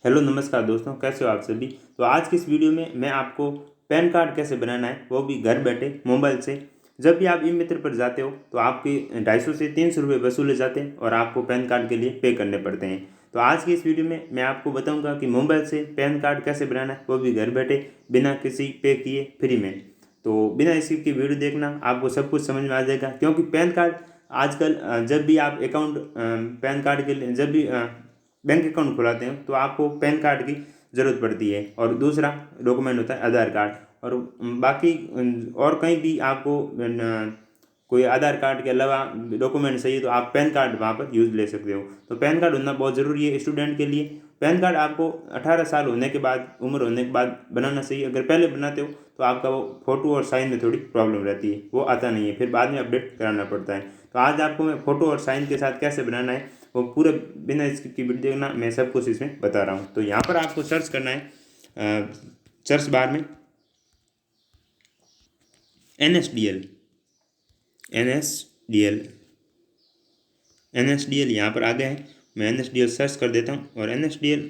Hello नमस्कार दोस्तों, कैसे हो आप सभी। तो आज की इस वीडियो में मैं आपको पैन कार्ड कैसे बनाना है, वो भी घर बैठे मोबाइल से। जब भी आप ई मित्र पर जाते हो तो आपके 250 से 300 रुपये वसूले जाते हैं और आपको पैन कार्ड के लिए पे करने पड़ते हैं। तो आज की इस वीडियो में मैं आपको बताऊंगा कि मोबाइल से पैन कार्ड कैसे बनाना है, वो भी घर बैठे बिना किसी पे किए फ्री में। तो बिना स्किप की वीडियो देखना, आपको सब कुछ समझ में आ जाएगा। क्योंकि पैन कार्ड आजकल जब भी आप अकाउंट पैन कार्ड के लिए जब भी बैंक अकाउंट खुलाते हैं तो आपको पैन कार्ड की ज़रूरत पड़ती है, और दूसरा डॉक्यूमेंट होता है आधार कार्ड। और बाकी और कहीं भी आपको कोई आधार कार्ड के अलावा डॉक्यूमेंट चाहिए तो आप पैन कार्ड वहाँ पर यूज़ ले सकते हो। तो पैन कार्ड होना बहुत ज़रूरी है स्टूडेंट के लिए। पैन कार्ड आपको 18 साल होने के बाद, उम्र होने के बाद बनाना चाहिए। अगर पहले बनाते हो तो आपका वो फ़ोटो और साइन में थोड़ी प्रॉब्लम रहती है, वो आता नहीं है, फिर बाद में अपडेट कराना पड़ता है। तो आज आपको मैं फ़ोटो और साइन के साथ कैसे बनाना है वो पूरे बिना स्किप की वीडियो देखना, मैं सब कुछ इसमें बता रहा हूँ। तो यहाँ पर आपको सर्च करना है सर्च बार में NSDL यहाँ पर आ गया है। मैं NSDL सर्च कर देता हूँ और NSDL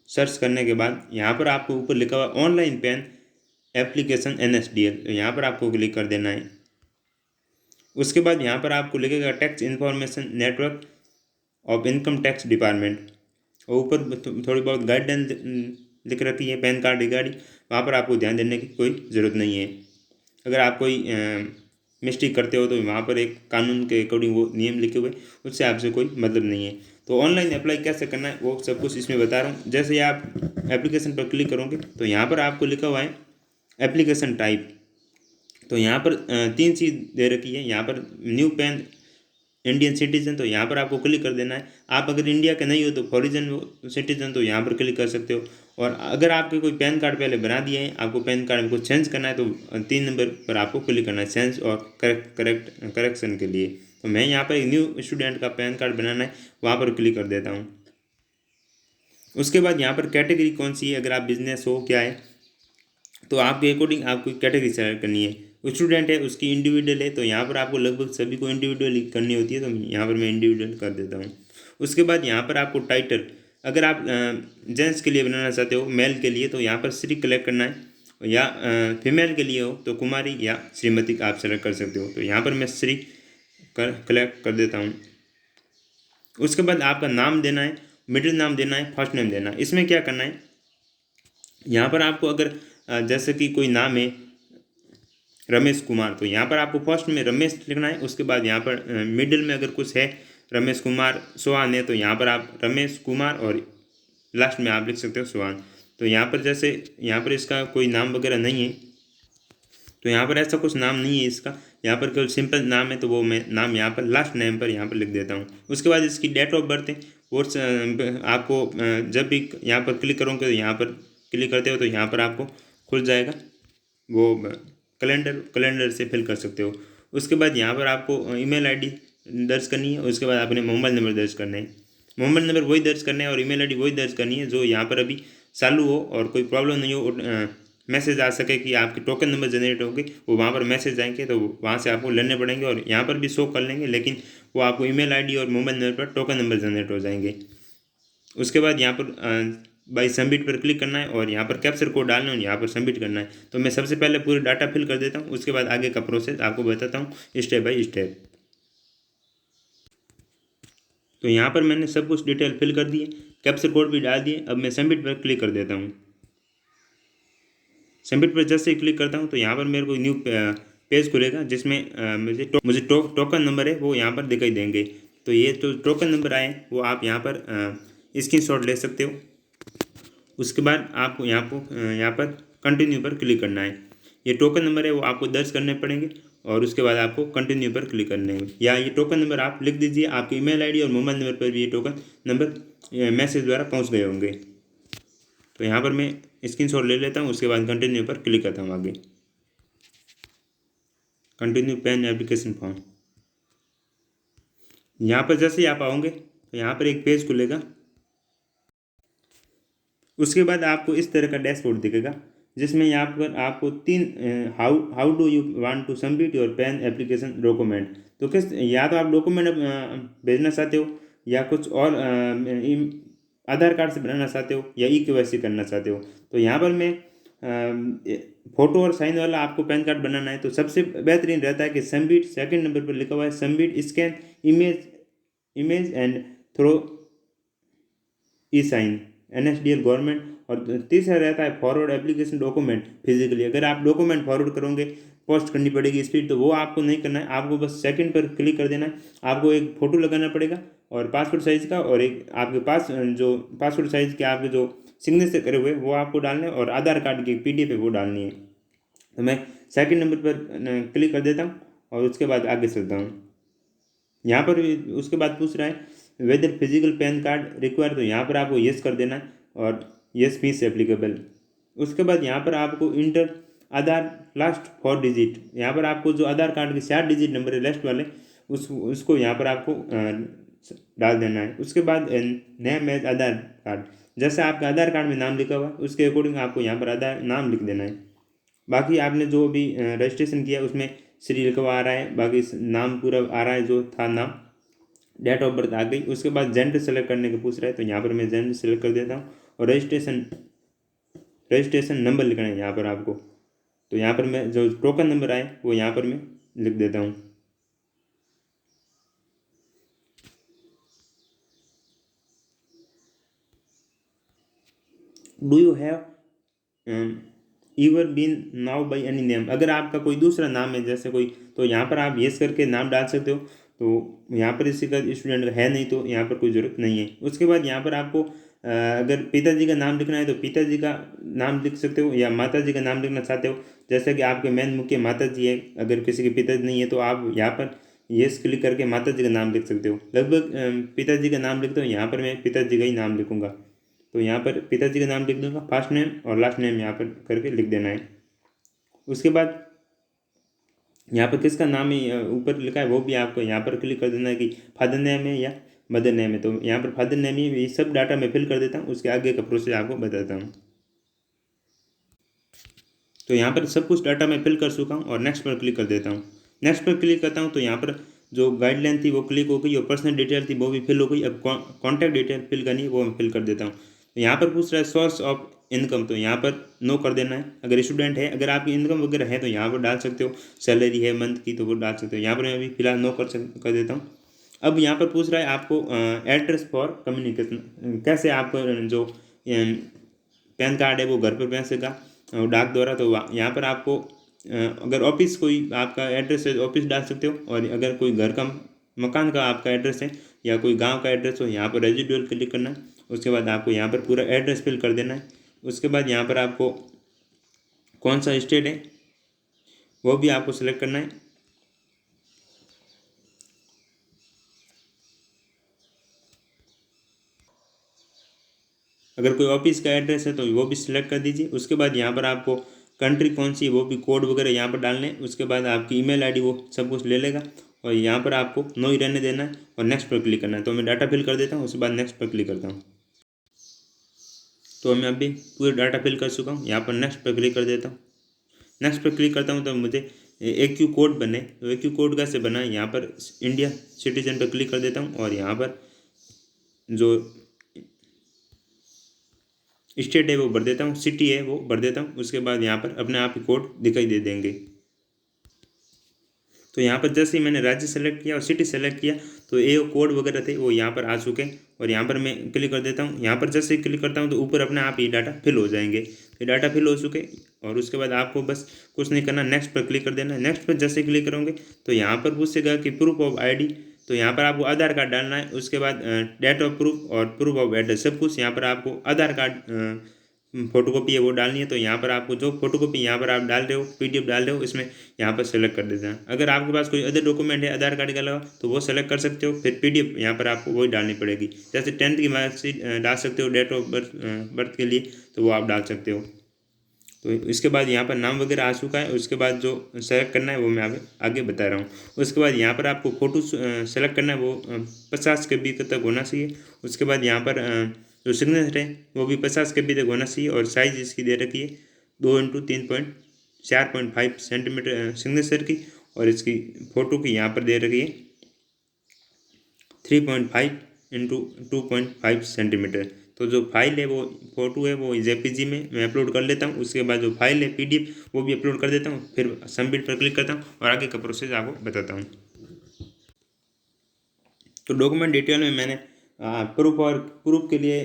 सर्च करने के बाद यहाँ पर आपको ऊपर लिखा हुआ ऑनलाइन पैन एप्लीकेशन NSDL, तो यहाँ पर आपको क्लिक कर देना है। उसके बाद यहाँ पर आपको लिखेगा tax information network of income tax department, और ऊपर थोड़ी बहुत गाइडलाइन लिख रखी है पैन कार्ड रिगार्डिंग। वहाँ पर आपको ध्यान देने की कोई ज़रूरत नहीं है। अगर आप कोई मिस्टेक करते हो तो वहाँ पर एक कानून के अकॉर्डिंग वो नियम लिखे हुए, उससे आपसे कोई मतलब नहीं है। तो ऑनलाइन अप्लाई कैसे करना है वो सब कुछ इसमें बता रहा हूँ। जैसे आप एप्लीकेशन पर क्लिक करोगे तो यहाँ पर आपको लिखा हुआ है एप्लीकेशन टाइप। तो यहाँ पर 3 चीज़ दे रखी है। यहाँ पर न्यू पैन इंडियन सिटीजन, तो यहाँ पर आपको क्लिक कर देना है। आप अगर इंडिया के नहीं हो तो फॉरिजन सिटीजन, तो यहाँ पर क्लिक कर सकते हो। और अगर आपके कोई पैन कार्ड पहले बना दिए हैं, आपको पैन कार्ड में कुछ चेंज करना है, तो 3 नंबर पर आपको क्लिक करना है चेंज और करेक्शन के लिए। तो मैं यहाँ पर एक न्यू स्टूडेंट का पैन कार्ड बनाना है, वहाँ पर क्लिक कर देता हूँ। उसके बाद यहाँ पर कैटेगरी कौन सी है, अगर आप बिजनेस हो क्या है, तो आपके अकॉर्डिंग आपको कैटेगरी सेलेक्ट करनी है। स्टूडेंट है उसकी इंडिविजुअल है, तो यहाँ पर आपको लगभग सभी को इंडिविजुअल करनी होती है, तो यहाँ पर मैं इंडिविजुअल कर देता हूँ। उसके बाद यहाँ पर आपको टाइटल, अगर आप जेंट्स के लिए बनाना चाहते हो, मेल के लिए, तो यहाँ पर श्री कलेक्ट करना है, या फीमेल के लिए हो तो कुमारी या श्रीमती आप सेलेक्ट कर सकते हो। तो यहाँ पर मैं श्री कलेक्ट कर देता हूँ। उसके बाद आपका नाम देना है, मिडिल नाम देना है, फर्स्ट नेम देना है। इसमें क्या करना है, यहाँ पर आपको अगर जैसे कि कोई नाम है रमेश कुमार, तो यहाँ पर आपको फर्स्ट में रमेश लिखना है। उसके बाद यहाँ पर मिडिल में अगर कुछ है रमेश कुमार सोहान है, तो यहाँ पर आप रमेश कुमार, और लास्ट में आप लिख सकते हो सोहान। तो यहाँ पर जैसे यहाँ पर इसका कोई नाम वगैरह नहीं है, तो यहाँ पर ऐसा कुछ नाम नहीं है इसका, यहाँ पर केवल सिंपल नाम है, तो वो मैं नाम यहाँ पर लास्ट नेम पर यहाँ पर लिख देता हूँ। उसके बाद इसकी डेट ऑफ बर्थ है, और आपको जब भी यहाँ पर क्लिक करोगे तो यहाँ पर क्लिक करते हो तो यहाँ पर आपको खुल जाएगा वो कैलेंडर से फिल कर सकते हो। उसके बाद यहाँ पर आपको ईमेल आईडी दर्ज करनी है। उसके बाद अपने मोबाइल नंबर दर्ज करना है। मोबाइल नंबर वही दर्ज करना है और ईमेल आईडी वही दर्ज करनी है जो यहाँ पर अभी चालू हो, और कोई प्रॉब्लम नहीं हो, मैसेज आ सके कि आपके टोकन नंबर जनरेट होंगे, वो वहाँ पर मैसेज आएंगे, तो वहाँ से आपको लेने पड़ेंगे, और यहाँ पर भी शो कर लेंगे, लेकिन वो आपको ईमेल आईडी और मोबाइल नंबर पर टोकन नंबर जनरेट हो जाएंगे। उसके बाद यहाँ पर बाई सबमिट पर क्लिक करना है, और यहाँ पर कैप्चर कोड डालना है और यहाँ पर सबमिट करना है। तो मैं सबसे पहले पूरे डाटा फिल कर देता हूँ, उसके बाद आगे का प्रोसेस आपको बताता हूँ स्टेप बाय स्टेप। तो यहाँ पर मैंने सब कुछ डिटेल फिल कर दिए, कैप्चर कोड भी डाल दिए। अब मैं सबमिट पर क्लिक कर देता हूँ। सबमिट पर जैसे ही क्लिक करता हूँ तो यहाँ पर मेरे को न्यू पेज खुलेगा, जिसमें मुझे टोकन नंबर है वो यहाँ पर दिखाई देंगे। तो ये जो टोकन नंबर आए वो आप यहाँ पर स्क्रीनशॉट ले सकते हो। उसके बाद आपको यहाँ पर कंटिन्यू पर क्लिक करना है। ये टोकन नंबर है वो आपको दर्ज करने पड़ेंगे, और उसके बाद आपको कंटिन्यू पर क्लिक करने हैं। या ये टोकन नंबर आप लिख दीजिए, आपकी ईमेल आईडी और मोबाइल नंबर पर भी ये टोकन नंबर मैसेज द्वारा पहुँच गए होंगे। तो यहाँ पर मैं स्क्रीनशॉट ले लेता हूँ। उसके बाद कंटिन्यू पर क्लिक करता हूँ। आगे कंटिन्यू पैन एप्लीकेशन फॉर्म, यहाँ पर जैसे ही आप आओगे तो यहाँ पर एक पेज खुलेगा। उसके बाद आपको इस तरह का डैशबोर्ड दिखेगा, जिसमें यहाँ पर आपको 3 how do you want to submit your PAN application document. तो किस, या तो आप डॉक्यूमेंट भेजना चाहते हो, या कुछ और आधार कार्ड से बनाना चाहते हो या ई-केवाईसी करना चाहते हो। तो यहाँ पर मैं फ़ोटो और साइन वाला आपको पैन कार्ड बनाना है तो सबसे बेहतरीन रहता है कि सबमिट, सेकंड नंबर पर लिखा हुआ है submit scan image and through e sign NSDL government. और तीसरा रहता है फॉरवर्ड एप्लीकेशन डॉक्यूमेंट फिजिकली। अगर आप डॉक्यूमेंट फॉरवर्ड करोगे पोस्ट करनी पड़ेगी स्पीड, तो वो आपको नहीं करना है, आपको बस सेकंड पर क्लिक कर देना है। आपको एक फ़ोटो लगाना पड़ेगा और पासपोर्ट साइज़ का, और एक आपके पास जो पासपोर्ट साइज़ के आपके जो सिग्नेचर करे हुए वो आपको डालने हैं, और आधार कार्ड की PDF है वो डालनी है। तो मैं सेकंड नंबर पर क्लिक कर देता हूँ और उसके बाद आगे चलता हूँ। यहाँ पर उसके बाद पूछ रहा है whether physical PAN card require, तो यहाँ पर आपको येस कर देना है और येस फीस एप्लीकेबल। उसके बाद यहाँ पर आपको इंटर आधार लास्ट 4 डिजिट, यहाँ पर आपको जो आधार कार्ड के 4 डिजिट नंबर है लास्ट वाले उसको यहाँ पर आपको डाल देना है। उसके बाद नेम एज आधार कार्ड, जैसे आपके आधार कार्ड में नाम लिखा हुआ है उसके अकॉर्डिंग आपको यहाँ पर आधार नाम लिख देना है। बाकी आपने जो भी रजिस्ट्रेशन किया उसमें श्री लिखा हुआ आ रहा है, बाकी नाम पूरा आ रहा है जो था नाम, डेट ऑफ बर्थ आ गई। उसके बाद जेंडर सेलेक्ट करने को पूछ रहा है तो यहाँ पर मैं जेंडर सेलेक्ट कर देता हूँ और रजिस्ट्रेशन नंबर लिखना है यहाँ पर आपको। तो यहाँ पर मैं जो टोकन नंबर आए वो यहाँ पर मैं लिख देता हूँ। Do you have ever been known by any name, अगर आपका कोई दूसरा नाम है जैसे कोई, तो यहाँ पर आप येस करके नाम डाल सकते हो। तो यहाँ पर इसी का स्टूडेंट का है नहीं तो यहाँ पर कोई ज़रूरत नहीं है। उसके बाद यहाँ पर आपको अगर पिताजी का नाम लिखना है तो पिताजी का नाम लिख सकते हो, या माताजी का नाम लिखना चाहते हो जैसे कि आपके मेन मुख्य माताजी है, अगर किसी के पिताजी नहीं है तो आप यहाँ पर येस क्लिक करके माताजी का नाम लिख सकते हो। लगभग पिताजी का नाम लिखते हो, यहाँ पर मैं पिताजी का ही नाम लिखूँगा। तो यहाँ पर पिताजी का नाम लिख दूंगा, फर्स्ट नेम और लास्ट नेम यहाँ पर करके लिख देना है। उसके बाद यहाँ पर किसका नाम है ऊपर लिखा है वो भी आपको यहाँ पर क्लिक कर देना है कि फादर नेम है या मदर नेम है। तो यहाँ पर फादर नेम ही ये सब डाटा मैं फिल कर देता हूँ, उसके आगे का प्रोसेस आपको बताता हूँ। तो यहाँ पर सब कुछ डाटा मैं फिल कर चुका हूँ और नेक्स्ट पर क्लिक कर देता हूँ। नेक्स्ट पर क्लिक करता हूँ तो यहाँ पर जो गाइडलाइन थी वो क्लिक हो गई और पर्सनल डिटेल थी वो भी फिल हो गई। अब कॉन्टैक्ट डिटेल फिल करनी है वो मैं फिल कर देता हूँ। तो यहाँ पर पूछ रहा है सोर्स ऑफ इनकम, तो यहाँ पर नो कर देना है। अगर स्टूडेंट है, अगर आपकी इनकम वगैरह है तो यहाँ पर डाल सकते हो, सैलरी है मंथ की तो वो डाल सकते हो। यहाँ पर मैं अभी फिलहाल नो कर देता हूँ। अब यहाँ पर पूछ रहा है आपको एड्रेस फॉर कम्युनिकेशन, कैसे आपको जो पैन कार्ड है वो घर पर भेजेगा डाक द्वारा। तो यहाँ पर आपको अगर ऑफिस कोई आपका एड्रेस है ऑफिस डाल सकते हो, और अगर कोई घर का मकान का आपका एड्रेस है या कोई गांव का एड्रेस हो यहाँ पर रेजिडुअल क्लिक करना है। उसके बाद आपको यहाँ पर पूरा एड्रेस फिल कर देना है। उसके बाद यहाँ पर आपको कौन सा स्टेट है वो भी आपको सिलेक्ट करना है। अगर कोई ऑफिस का एड्रेस है तो वो भी सिलेक्ट कर दीजिए। उसके बाद यहाँ पर आपको कंट्री कौन सी है वो भी कोड वगैरह यहाँ पर डालने हैं। उसके बाद आपकी ईमेल आईडी वो सब कुछ ले लेगा और यहाँ पर आपको नो ही रहने देना है और नेक्स्ट पर क्लिक करना है। तो मैं डाटा फिल कर देता हूँ, उसके बाद नेक्स्ट पर क्लिक करता हूँ। तो मैं अभी पूरे डाटा फिल कर चुका हूँ, यहाँ पर नेक्स्ट पर क्लिक कर देता हूँ। नेक्स्ट पर क्लिक करता हूँ तो मुझे AQ कोड बने, तो AQ कोड कैसे बना है, यहाँ पर इंडिया सिटीजन पर क्लिक कर देता हूँ और यहाँ पर जो स्टेट है वो भर देता हूँ, सिटी है वो भर देता हूँ। उसके बाद यहाँ पर अपने आप ही कोड दिखाई दे देंगे। तो यहाँ पर जैसे ही मैंने राज्य सेलेक्ट किया और सिटी सेलेक्ट किया तो ये कोड वगैरह थे वो यहाँ पर आ चुके हैं। और यहाँ पर मैं क्लिक कर देता हूँ, यहाँ पर जैसे ही क्लिक करता हूँ तो ऊपर अपने आप ही डाटा फिल हो जाएंगे। ये डाटा फिल हो चुके और उसके बाद आपको बस कुछ नहीं करना, नेक्स्ट पर क्लिक कर देना है। नेक्स्ट पर जैसे ही क्लिक करोगे तो यहाँ पर पूछेगा कि प्रूफ ऑफ ID, तो यहाँ पर आपको आधार कार्ड डालना है। उसके बाद डेट ऑफ प्रूफ और प्रूफ ऑफ एड्रेस सब कुछ यहाँ पर आपको आधार कार्ड फोटोकॉपी है वो डालनी है। तो यहाँ पर आपको जो फोटोकॉपी यहाँ पर आप डाल रहे हो PDF डाल रहे हो इसमें यहाँ पर सेलेक्ट कर देना है। अगर आपके पास कोई अदर डॉक्यूमेंट है आधार कार्ड के अलावा तो वो सेलेक्ट कर सकते हो, फिर PDF यहाँ पर आपको वही डालनी पड़ेगी। जैसे 10th की मार्कशीट डाल सकते हो, डेट ऑफ बर्थ के लिए तो वो आप डाल सकते हो। तो इसके बाद यहाँ पर नाम वगैरह आ चुका है। उसके बाद जो सेलेक्ट करना है वो मैं आगे बता रहा हूँ। उसके बाद यहाँ पर आपको फ़ोटो सेलेक्ट करना है, वो 50 KB तक होना चाहिए। उसके बाद यहाँ पर जो सिग्नेचर है वो भी 50 KB तक होना चाहिए और साइज़ इसकी दे रखी है 2x3.4.5 सेंटीमीटर सिग्नेचर की, और इसकी फ़ोटो की यहाँ पर दे रखी है 3.5 x 2.5 सेंटीमीटर। तो जो फाइल है वो फ़ोटो है वो जेपीजी में मैं अपलोड कर लेता हूँ। उसके बाद जो फाइल है पीडीएफ वो भी अपलोड कर देता हूँ, फिर सबमिट पर क्लिक करता हूँ और आगे का प्रोसेस आपको बताता हूँ। तो डॉक्यूमेंट डिटेल में मैंने प्रूफ के लिए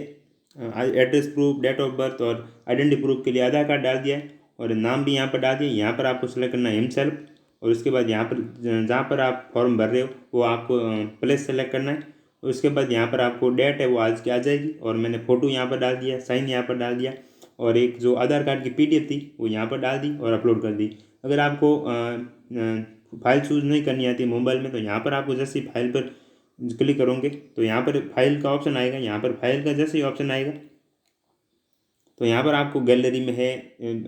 address proof, date of birth और आइडेंटिटी प्रूफ के लिए आधार कार्ड डाल दिया है और नाम भी यहाँ पर डाल दिया। यहाँ पर आपको सेलेक्ट करना है हिमसेल्फ और उसके बाद यहाँ पर जहाँ पर आप फॉर्म भर रहे हो वो आपको प्लेस सेलेक्ट करना है। उसके बाद यहाँ पर आपको डेट है वो आज की आ जाएगी और मैंने फ़ोटो यहाँ पर डाल दिया, साइन यहाँ पर डाल दिया और एक जो आधार कार्ड की पीडीएफ थी वो यहाँ पर डाल दी और अपलोड कर दी। अगर आपको फाइल चूज़ नहीं करनी आती मोबाइल में तो यहाँ पर आपको जैसे ही फाइल पर क्लिक करोगे तो यहाँ पर फाइल का ऑप्शन आएगा। यहाँ पर फाइल का जैसे ही ऑप्शन आएगा तो यहाँ पर आपको गैलरी में है,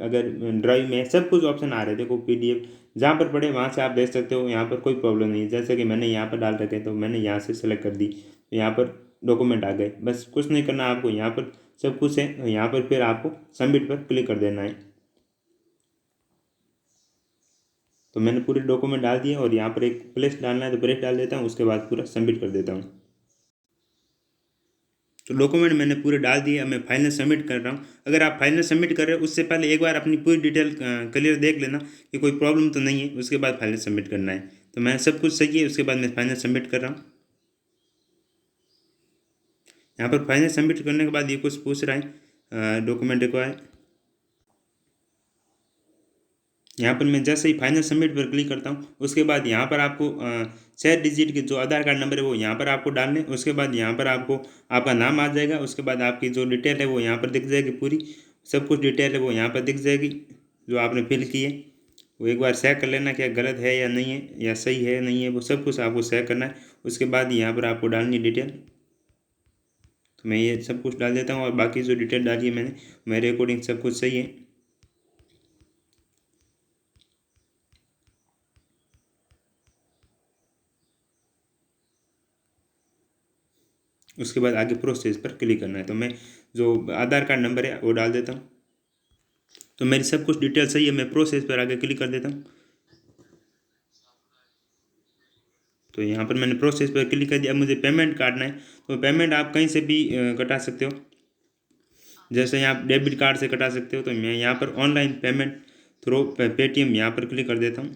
अगर ड्राइव में है, सब कुछ ऑप्शन आ रहे हैं। देखो पीडीएफ जहाँ पर पड़े वहाँ से आप देख सकते हो, यहाँ पर कोई प्रॉब्लम नहीं है। जैसे कि मैंने यहाँ पर डाल रखे तो मैंने यहाँ से सेलेक्ट कर दी तो यहाँ पर डॉक्यूमेंट आ गए। बस कुछ नहीं करना आपको, यहाँ पर सब कुछ है। यहाँ पर फिर आपको सबमिट पर क्लिक कर देना है। तो मैंने पूरे डॉक्यूमेंट डाल दिए और यहाँ पर एक प्लेस डालना है तो प्लेस डाल देता हूँ, उसके बाद पूरा सबमिट कर देता हूँ। तो डॉक्यूमेंट मैंने पूरे डाल दिए, अब मैं फाइनल सबमिट कर रहा हूँ। अगर आप फाइनल सबमिट कर रहे हो उससे पहले एक बार अपनी पूरी डिटेल क्लियर देख लेना कि कोई प्रॉब्लम तो नहीं है, उसके बाद फाइनल सबमिट करना है। तो मैं सब कुछ सही है, उसके बाद मैं फाइनल सबमिट कर रहा हूँ। यहाँ पर फाइनल सबमिट करने के बाद ये कुछ पूछ रहा है डॉक्यूमेंट रिक्वायर। यहाँ पर मैं जैसे ही फाइनल सबमिट पर क्लिक करता हूँ उसके बाद यहाँ पर आपको 6 डिजिट के जो आधार कार्ड नंबर है वो यहाँ पर आपको डालने। उसके बाद यहाँ पर आपको आपका नाम आ जाएगा। उसके बाद आपकी जो डिटेल है वो यहाँ पर दिख जाएगी, पूरी सब कुछ डिटेल है वो यहाँ पर दिख जाएगी जो आपने फिल की है। वो एक बार चेक कर लेना क्या गलत है या नहीं है या सही है नहीं है, वो सब कुछ आपको चेक करना है। उसके बाद यहाँ पर आपको डालनी डिटेल। तो मैं ये सब कुछ डाल देता हूँ और बाकी जो डिटेल डाली है मैंने मेरे अकॉर्डिंग सब कुछ सही है। उसके बाद आगे प्रोसेस पर क्लिक करना है। तो मैं जो आधार कार्ड नंबर है वो डाल देता हूँ। तो मेरी सब कुछ डिटेल सही है, मैं प्रोसेस पर आगे क्लिक कर देता हूँ। तो यहाँ पर मैंने प्रोसेस पर क्लिक कर दिया। अब मुझे पेमेंट काटना है तो पेमेंट आप कहीं से भी कटा सकते हो। जैसे यहाँ डेबिट कार्ड से कटा सकते हो तो मैं यहाँ पर ऑनलाइन पेमेंट थ्रू पेटीएम यहाँ पर क्लिक कर देता हूँ।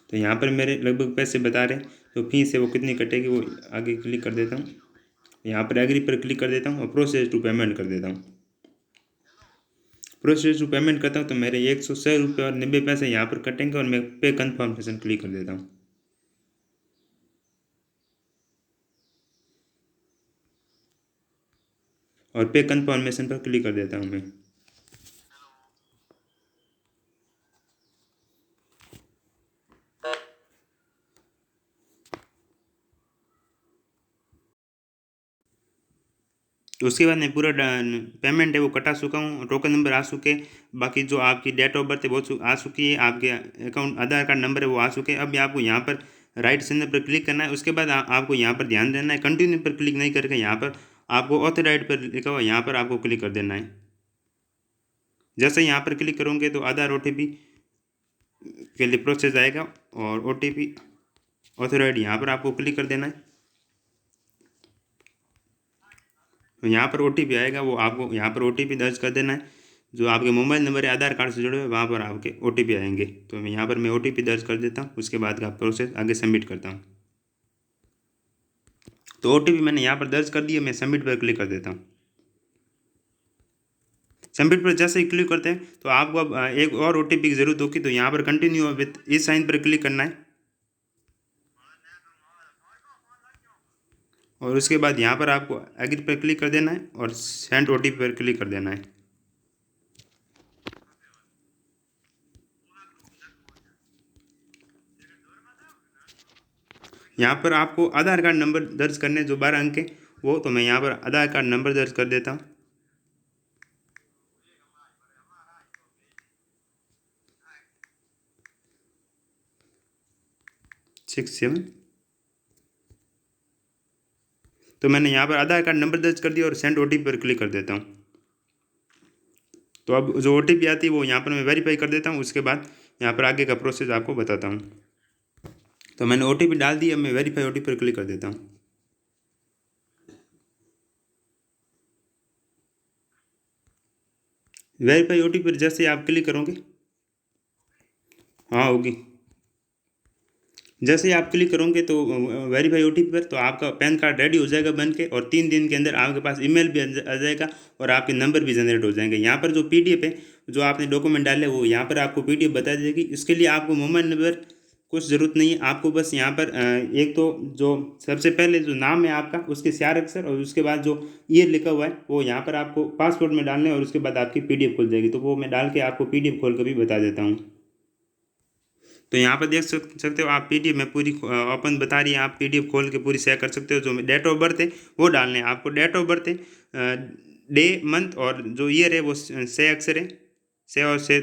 तो यहाँ पर मेरे लगभग पैसे बता रहे हैं, तो फीस है वो कितनी कटेगी वो आगे क्लिक कर देता हूँ। यहाँ पर एग्री पर क्लिक कर देता हूँ और प्रोसेस टू पेमेंट कर देता हूँ। प्रोसेस टू पेमेंट करता हूँ तो मेरे 106 रुपये और 90 पैसे यहाँ पर कटेंगे और मैं पे कन्फर्मेशन क्लिक कर देता हूँ। और पे कन्फर्मेशन पर क्लिक कर देता हूँ मैं। तो उसके बाद मैं पूरा पेमेंट है वो कटा चुका हूँ, टोकन नंबर आ चुके, बाकी जो आपकी डेट ऑफ बर्थ है वो आ चुकी है, आपके अकाउंट आधार कार्ड नंबर है वो आ चुके हैं। अभी आपको यहाँ पर राइट सिग्नल पर क्लिक करना है। उसके बाद आपको यहाँ पर ध्यान देना है, कंटिन्यू पर क्लिक नहीं करके यहाँ पर आपको ऑथराइज पर लिखा हुआ यहाँ पर आपको क्लिक कर देना है। जैसे यहाँ पर क्लिक करोगे तो आधार OTP के लिए प्रोसेस आएगा और OTP ऑथराइज यहाँ पर आपको क्लिक कर देना है। तो यहाँ पर OTP आएगा, वो आपको यहाँ पर OTP दर्ज कर देना है। जो आपके मोबाइल नंबर है आधार कार्ड से जुड़े हुए वहाँ पर आपके OTP आएंगे। तो मैं यहाँ पर मैं OTP दर्ज कर देता हूँ, उसके बाद का प्रोसेस आगे सबमिट करता हूँ। तो OTP मैंने यहाँ पर दर्ज कर दिया, मैं सबमिट पर क्लिक कर देता हूँ। सबमिट पर जैसे ही क्लिक करते हैं तो आपको अब एक और OTP की ज़रूरत होगी। तो यहाँ पर कंटिन्यू विथ इस साइन पर क्लिक करना है और उसके बाद यहाँ पर आपको एग्री पर क्लिक कर देना है और सेंड OTP पर क्लिक कर देना है। यहाँ पर आपको आधार कार्ड नंबर दर्ज करने जो 12 अंक है वो, तो मैं यहाँ पर आधार कार्ड नंबर दर्ज कर देता हूँ 67। तो मैंने यहाँ पर आधार कार्ड नंबर दर्ज कर दिया और सेंड OTP पर क्लिक कर देता हूँ। तो अब जो OTP आती है वो यहाँ पर मैं वेरीफाई कर देता हूँ, उसके बाद यहाँ पर आगे का प्रोसेस आपको बताता हूँ। तो मैंने OTP डाल दी, अब मैं वेरीफाई OTP पर क्लिक कर देता हूँ। वेरीफाई OTP पर जैसे ही आप क्लिक करोगे, हाँ होगी, जैसे ही आप क्लिक करोगे तो वेरीफाई OTP पर, तो आपका पैन कार्ड रेडी हो जाएगा बन के, और 3 दिन के अंदर आपके पास ईमेल भी आ जाएगा और आपके नंबर भी जनरेट हो जाएंगे। यहाँ पर जो PDF है, जो आपने डॉक्यूमेंट डाले वो यहाँ पर आपको PDF बता देगी। इसके लिए आपको मोबाइल नंबर कुछ ज़रूरत नहीं है, आपको बस यहाँ पर एक तो जो सबसे पहले जो नाम है आपका, उसके 4 अक्षर, और उसके बाद जो ईयर लिखा हुआ है वो यहाँ पर आपको पासवर्ड में डालना है, और उसके बाद आपकी PDF खुल जाएगी। तो वो मैं डाल के आपको PDF खोल कर भी बता देता हूँ। तो यहाँ पर देख सकते हो आप, PDF में पूरी ओपन बता रही है, आप PDF खोल के पूरी चेक कर सकते हो। जो डेट ऑफ बर्थ है वो डालने हैं आपको, डेट ऑफ बर्थ है, डे मंथ, और जो ईयर है वो 6 अक्षर है, 6 और 6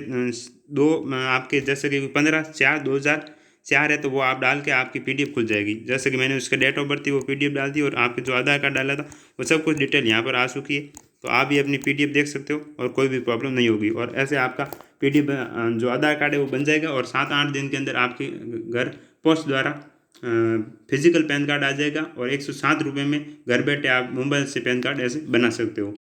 2, आपके जैसे कि 15/4/2004 है, तो वो आप डाल के आपकी PDF खुल जाएगी। जैसे कि मैंने उसका डेट ऑफ बर्थ थी वो PDF डाल दी, और आपके जो आधार कार्ड डाला था वो सब कुछ डिटेल यहाँ पर आ चुकी है। तो आप भी अपनी PDF देख सकते हो और कोई भी प्रॉब्लम नहीं होगी। और ऐसे आपका PDF जो आधार कार्ड है वो बन जाएगा, और 7-8 दिन के अंदर आपके घर पोस्ट द्वारा फिजिकल पैन कार्ड आ जाएगा, और 107 रुपये में घर बैठे आप मोबाइल से पैन कार्ड ऐसे बना सकते हो।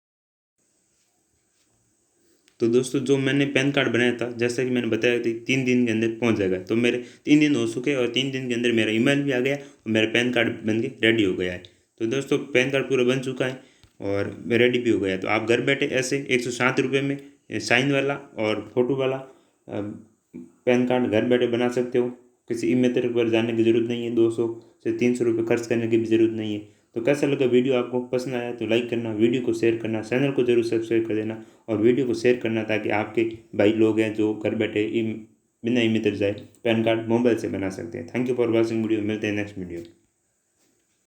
तो दोस्तों, जो मैंने पैन कार्ड बनाया था, जैसा कि मैंने बताया थी 3 दिन के अंदर पहुंच जाएगा, तो मेरे 3 दिन हो चुके, और 3 दिन के अंदर मेरा ईमेल भी आ गया और मेरा पैन कार्ड बन के रेडी हो गया है। तो दोस्तों, पैन कार्ड पूरा बन चुका है और रेडी भी हो गया है। तो आप घर बैठे ऐसे 107 रुपये में साइन वाला और फोटो वाला पैन कार्ड घर बैठे बना सकते हो। किसी ई मित्र पर जाने की ज़रूरत नहीं है, 200 से 300 रुपये खर्च करने की भी ज़रूरत नहीं है। तो कैसा लगा वीडियो, आपको पसंद आया तो लाइक करना, वीडियो को शेयर करना, चैनल को जरूर सब्सक्राइब कर देना, और वीडियो को शेयर करना ताकि आपके भाई लोग हैं जो घर बैठे बिना ई मित्र जाए पैन कार्ड मोबाइल से बना सकते हैं। Thank you for watching video, मिलते हैं नेक्स्ट वीडियो।